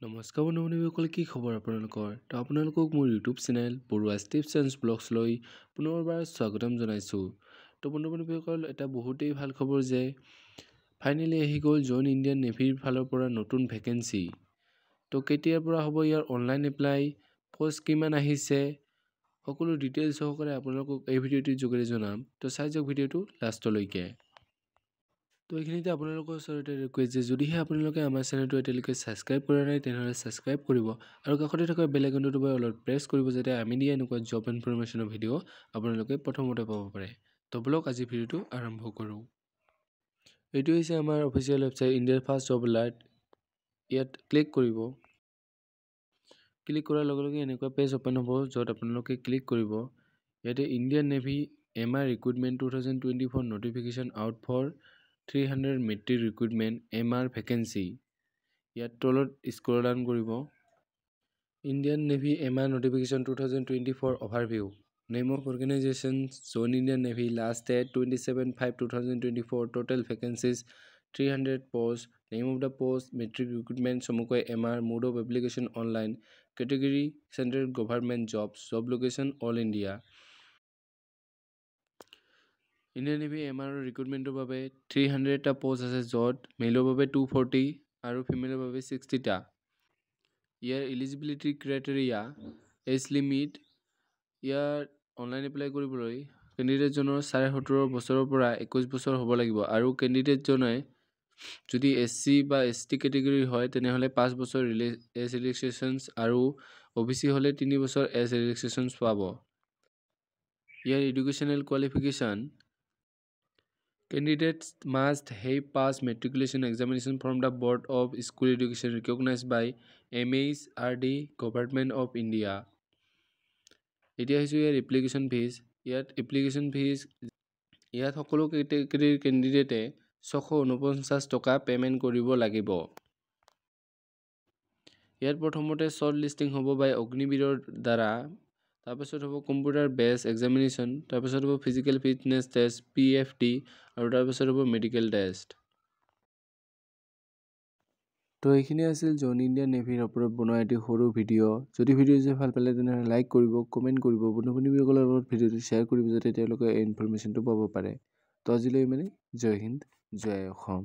নমস্কাৰ বন্ধু-বান্ধৱীসকল, কি খবৰ আপোনালোকৰ? তো আপোনালোকক মোৰ ইউটিউব চেনেল বৰুৱাছ টিপছ এণ্ড ব্লগছলৈ পুনৰবাৰ স্বাগতম জনাইছোঁ। তো বন্ধু-বান্ধৱীসকল, এটা বহুতেই ভাল খবৰ যে ফাইনেলি আহি গ'ল জইন ইণ্ডিয়ান নেভিৰ ফালৰ পৰা নতুন ভেকেঞ্চি। তো কেতিয়াৰ পৰা হ'ব ইয়াৰ অনলাইন এপ্লাই, পোষ্ট কিমান আহিছে, সকলো ডিটেইলছ সহকাৰে আপোনালোকক এই ভিডিঅ'টিৰ যোগেৰে জনাম। তো চাই যাওক ভিডিঅ'টো লাষ্টলৈকে। তো এইখিনিতে আপোনালোকৰ ওচৰতে ৰিকুৱেষ্ট যে যদিহে আপোনালোকে আমাৰ চেনেলটো এতিয়ালৈকে ছাবস্ক্ৰাইব কৰা নাই তেনেহ'লে ছাবস্ক্ৰাইব কৰিব আৰু কাষতে থকা বেল আইকনটো দবাই অলপ প্ৰেছ কৰিব যাতে আমি দিয়া এনেকুৱা জব ইনফৰমেশ্যনৰ ভিডিঅ' আপোনালোকে প্ৰথমতে পাব পাৰে। তো বলক আজি ভিডিঅ'টো আৰম্ভ কৰোঁ। এইটো হৈছে আমাৰ অফিচিয়েল ৱেবছাইট ইণ্ডিয়াৰ ফাৰ্ষ্ট জব এলাৰ্ট। ইয়াত ক্লিক কৰিব। ক্লিক কৰাৰ লগে লগে এনেকুৱা পেজ অ'পেন হ'ব য'ত আপোনালোকে ক্লিক কৰিব। ইয়াতে Indian navy MR recruitment 2024 notification out for 300 matric recruitment MR vacancy. ইয়াত তলত স্ক্ৰল ডাউন কৰিব। Indian navy MR notification 2024 overview. Name of organization join Indian navy, last date 27/5/2024, total vacancies 300 post, name of the post matric recruitment চমুকৈ MR, mode of application online, category central government jobs, job location all India. Indian navy MR ৰিক্ৰুটমেণ্টৰ বাবে 300টা post আছে য'ত মেলৰ বাবে 240 আৰু ফিমেলৰ বাবে 60টা। ইয়াৰ এলিজিবিলিটি ক্ৰাইটেৰিয়া, এজ লিমিট, ইয়াৰ অনলাইন এপ্লাই কৰিবলৈ কেণ্ডিডেটজনৰ 17.5 বছৰৰ পৰা 21 বছৰ হ'ব লাগিব আৰু কেণ্ডিডেটজনে যদি SC বা ST কেটেগৰী হয় তেনেহ'লে 5 বছৰ এজ ৰিলেক্সেশ্যনছ আৰু OBC হ'লে 3 বছৰ এজ ৰিলেক্সেশ্যনছ পাব। ইয়াৰ educational qualification, candidates must have passed matriculation examination from the Board of School Education recognized by MHRD Government of India. এতিয়া হৈছে ইয়াৰ এপ্লিকেশ্যন ফিজ। ইয়াত সকলো কেটেগৰীৰ কেণ্ডিডেটে 649 টকা পে'মেণ্ট কৰিব লাগিব। ইয়াত প্ৰথমতে শ্বৰ্ট লিষ্টিং হ'ব বাই অগ্নিবীৰৰ দ্বাৰা, তাৰপিছত হ'ব কম্পিউটাৰ বেছ এক্সামিনেশ্যন, তাৰপিছত হ'ব ফিজিকেল ফিটনেছ টেষ্ট PFT আৰু তাৰপিছত হ'ব মেডিকেল টেষ্ট। তো এইখিনি আছিল জইন ইণ্ডিয়ান নেভিৰ ওপৰত বনোৱা এটি সৰু ভিডিঅ'। যদি ভিডিঅ' ভাল পালে তেনেহ'লে লাইক কৰিব, কমেণ্ট কৰিব, বন্ধু-বান্ধৱীসকলৰ লগত ভিডিঅ'টো শ্বেয়াৰ কৰিব যাতে তেওঁলোকে এই ইনফৰমেশ্যনটো পাব পাৰে। তো আজিলৈ জয় হিন্দ, জয় অসম।